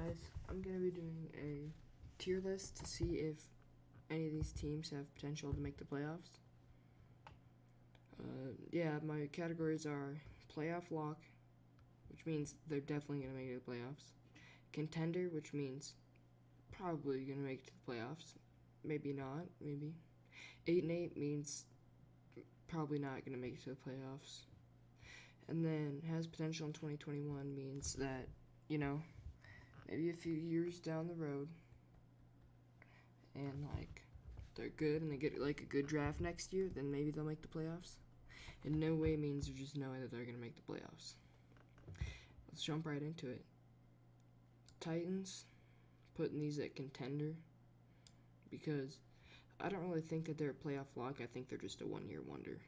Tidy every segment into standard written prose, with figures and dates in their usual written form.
guys, I'm going to be doing a tier list to see if any of these teams have potential to make the playoffs. Yeah, my categories are playoff lock, which means they're definitely going to make it to the playoffs. Contender, which means probably going to make it to the playoffs. Maybe not, maybe. 8-8 means probably not going to make it to the playoffs. And then has potential in 2021 means that, maybe a few years down the road and they're good and they get a good draft next year, then maybe they'll make the playoffs. In no way means there's just no way that they're going to make the playoffs. Let's jump right into it. Titans, putting these at contender because I don't really think that they're a playoff lock. I think they're just a one-year wonder.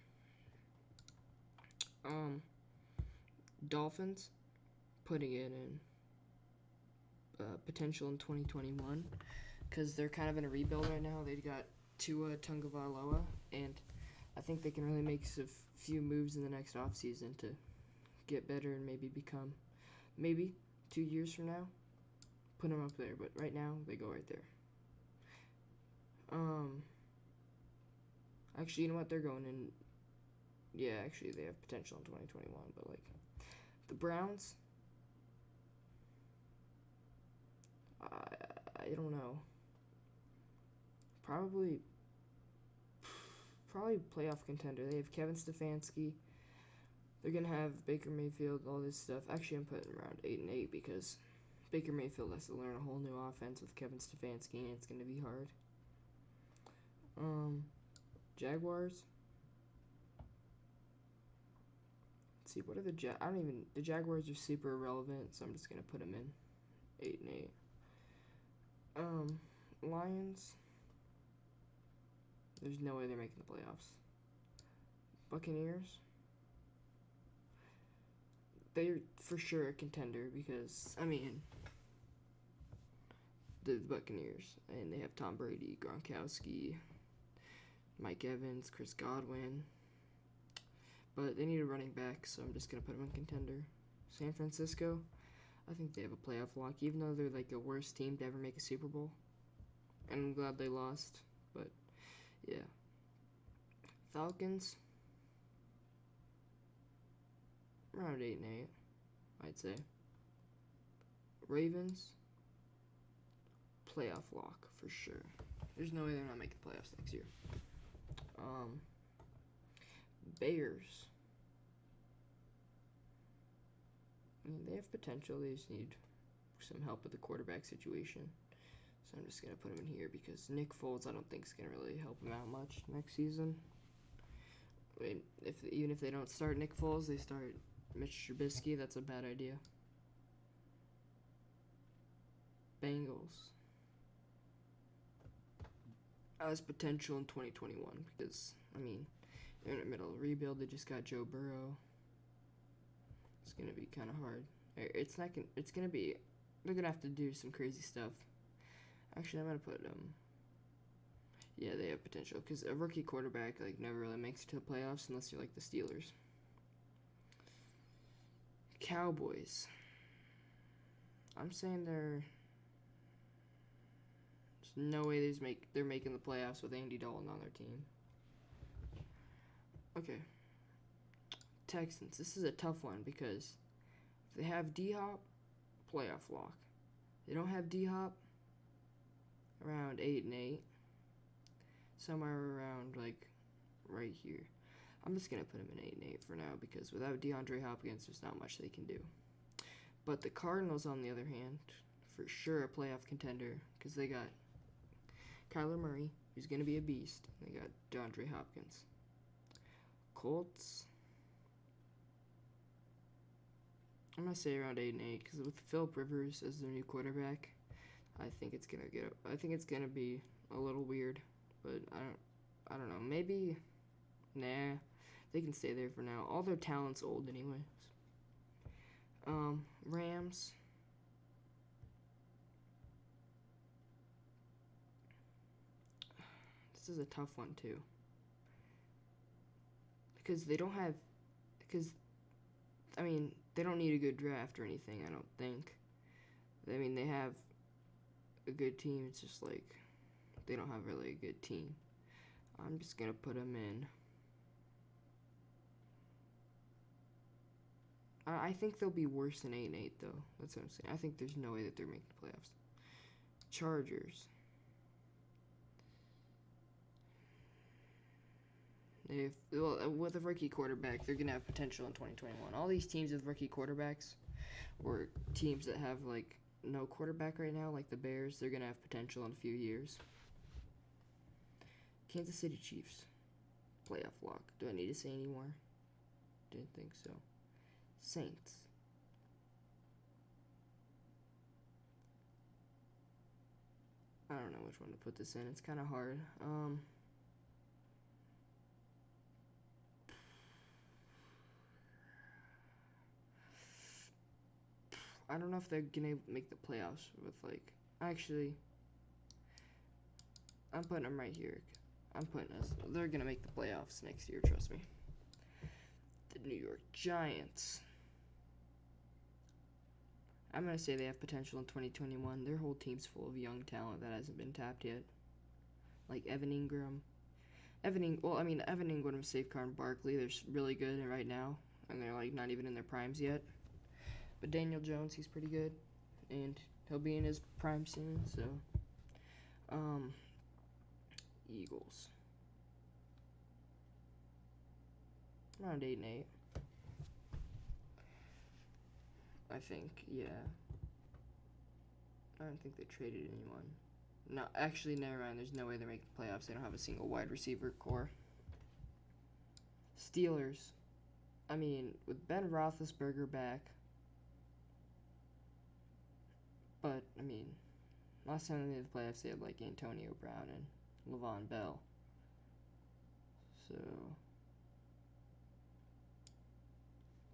Dolphins, putting it in potential in 2021 because they're kind of in a rebuild right now. They've got Tua Tagovailoa, and I think they can really make a few moves in the next offseason to get better and maybe 2 years from now, put them up there. But right now, they go right there. Actually, you know what? They're going in. Yeah, actually, they have potential in 2021. But, the Browns, I don't know. Probably playoff contender. They have Kevin Stefanski. They're going to have Baker Mayfield, all this stuff. Actually, I'm putting around 8-8 because Baker Mayfield has to learn a whole new offense with Kevin Stefanski, and it's going to be hard. Jaguars. Let's see, what are the the Jaguars are super irrelevant, so I'm just going to put them in 8-8. Lions. There's no way they're making the playoffs. Buccaneers. They're for sure a contender because, the Buccaneers. And they have Tom Brady, Gronkowski, Mike Evans, Chris Godwin. But they need a running back, so I'm just going to put them in contender. San Francisco. I think they have a playoff lock, even though they're the worst team to ever make a Super Bowl. And I'm glad they lost, but yeah. Falcons, around 8-8, I'd say. Ravens, playoff lock for sure. There's no way they're not making the playoffs next year. Bears. They have potential. They just need some help with the quarterback situation. So I'm just going to put him in here because Nick Foles I don't think is going to really help him out much next season. Even if they don't start Nick Foles, they start Mitch Trubisky. That's a bad idea. Bengals. Has potential in 2021 because, they're in the middle of a rebuild. They just got Joe Burrow. It's going to be kind of hard. It's going to be, they're going to have to do some crazy stuff. Actually, I'm going to put yeah, they have potential because a rookie quarterback never really makes it to the playoffs unless you're the Steelers. Cowboys. I'm saying there's no way they're making the playoffs with Andy Dalton on their team. Okay. Texans. This is a tough one because if they have D-Hop, playoff lock. They don't have D-Hop, around 8-8. Somewhere around right here. I'm just gonna put them in 8-8 for now because without DeAndre Hopkins, there's not much they can do. But the Cardinals, on the other hand, for sure a playoff contender because they got Kyler Murray, who's gonna be a beast. They got DeAndre Hopkins. Colts. I'm gonna say around 8-8 because with Philip Rivers as their new quarterback, I think it's gonna be a little weird. But I don't know. Maybe, nah, they can stay there for now. All their talent's old anyways. Rams. This is a tough one too. Because they don't need a good draft or anything, I don't think. I mean, they have a good team. It's just like they don't have really a good team. I'm just gonna put them in. I think they'll be worse than 8-8 though. That's what I'm saying. I think there's no way that they're making the playoffs. Chargers. With a rookie quarterback, they're gonna have potential in 2021. All these teams with rookie quarterbacks, or teams that have like no quarterback right now, like the Bears, they're gonna have potential in a few years. Kansas City Chiefs, playoff lock. Do I need to say any more? Didn't think so. Saints. I don't know which one to put this in. It's kind of hard. I don't know if they're gonna make the playoffs with like. Actually, I'm putting them right here. They're gonna make the playoffs next year. Trust me. The New York Giants. I'm gonna say they have potential in 2021. Their whole team's full of young talent that hasn't been tapped yet, like Evan Ingram. Evan Ingram, Saquon Barkley. They're really good right now, and they're like not even in their primes yet. But Daniel Jones, he's pretty good, and he'll be in his prime soon. So, Eagles. Around 8-8. I think, yeah. I don't think they traded anyone. No, actually, never mind. There's no way they're making the playoffs. They don't have a single wide receiver core. Steelers. I mean, with Ben Roethlisberger back. But, I mean, last time they made the playoffs, they had, like, Antonio Brown and Le'Veon Bell. So,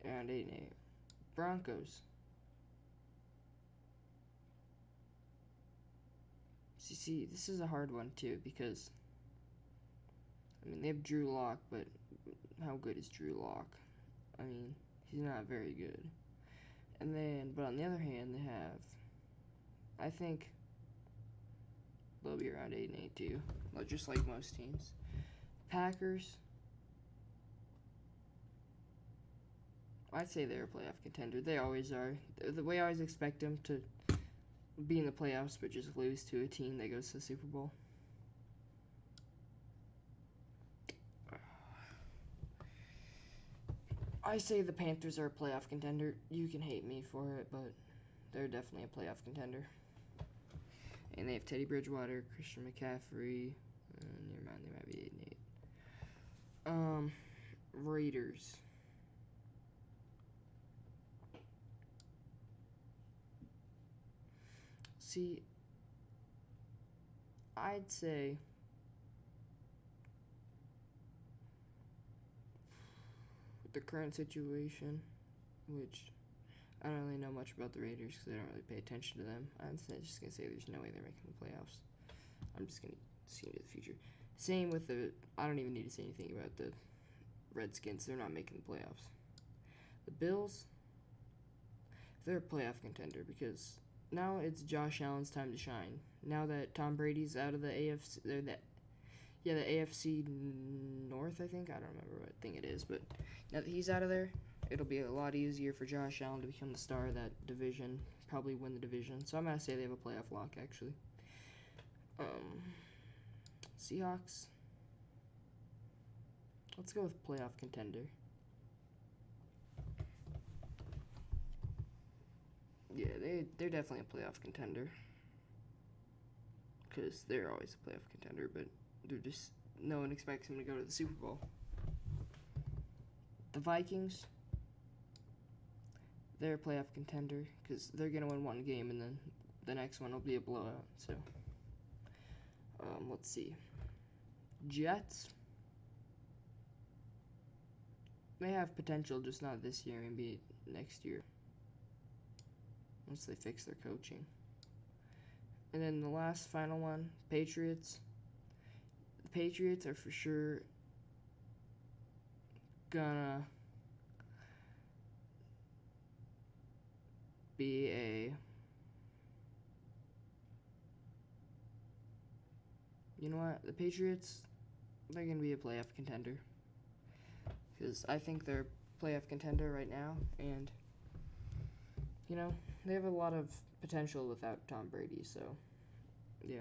around 8-8. Broncos. See, this is a hard one, too, because, I mean, they have Drew Lock, but how good is Drew Lock? I mean, he's not very good. And then, but on the other hand, they have, I think, they'll be around 8-8, too, just like most teams. Packers. I'd say they're a playoff contender. They always are. The way I always expect them to be in the playoffs, but just lose to a team that goes to the Super Bowl. I say the Panthers are a playoff contender. You can hate me for it, but they're definitely a playoff contender. And they have Teddy Bridgewater, Christian McCaffrey. Never mind, they might be 8-8. Raiders. See, I'd say with the current situation, which I don't really know much about the Raiders because I don't really pay attention to them. I'm just going to say there's no way they're making the playoffs. I'm just going to see into the future. Same with I don't even need to say anything about the Redskins. They're not making the playoffs. The Bills, they're a playoff contender because now it's Josh Allen's time to shine. Now that Tom Brady's out of the AFC, the AFC North, I think. I don't remember what thing it is, but now that he's out of there, it'll be a lot easier for Josh Allen to become the star of that division, probably win the division. So I'm going to say they have a playoff lock, actually. Seahawks. Let's go with playoff contender. Yeah, they're definitely a playoff contender. Because they're always a playoff contender, but they're just, no one expects them to go to the Super Bowl. The Vikings, they're a playoff contender because they're going to win one game and then the next one will be a blowout. So, let's see. Jets, they have potential, just not this year, maybe next year. Once they fix their coaching. And then the last final one, Patriots. The Patriots are for sure gonna be a you know what? The Patriots, they're going to be a playoff contender. Because I think they're a playoff contender right now. And, you know, they have a lot of potential without Tom Brady. So, yeah.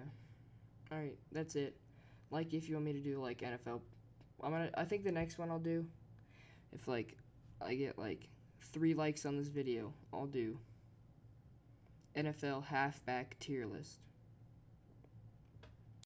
Alright, that's it. Like, if you want me to do, like, NFL. I think the next one I'll do, if, like, I get, like, 3 likes on this video, I'll do NFL halfback tier list.